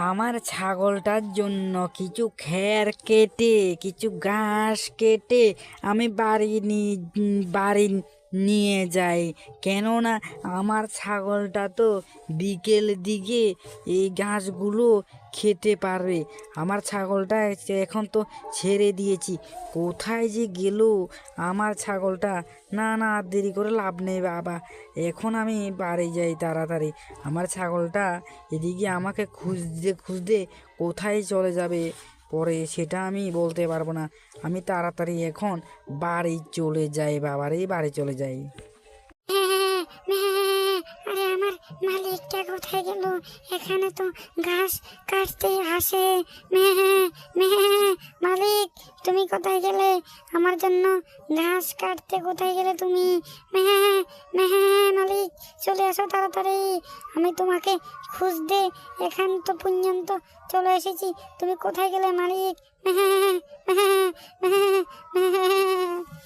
আমার ছাগলটার জন্য কিছু খ্যার কেটে কিছু ঘাস কেটে আমি বাড়ি নিয়ে যাই। কেননা আমার ছাগলটা তো বিকেল দিকে এই ঘাসগুলো খেতে পারবে। আমার ছাগলটা এখন তো ছেড়ে দিয়েছি, কোথায় যে গেল আমার ছাগলটা। না না, আর দেরি করে লাভ নেই বাবা, এখন আমি বাড়ি যাই তাড়াতাড়ি। আমার ছাগলটা এদিকে আমাকে খুঁজতে খুঁজতে কোথায় চলে যাবে পরে সেটা আমি বলতে পারবো না। আমি তাড়াতাড়ি এখন বাড়ি চলে যাই, বাবারে বাড়ি চলে যাই। হ্যাঁ, আরে আমার মালিকটা কোথায় গেল? এখানে তো ঘাস কাটতে আসে। মালিক, তুমি কোথায় গেলে? আমার জন্য ঘাস কাটতে কোথায় গেলে তুমি? মালিক, চলে আসো তাড়াতাড়ি, আমি তোমাকে খুঁজতে এখান তো পর্যন্ত চলে এসেছি। তুমি কোথায় গেলে মালিক?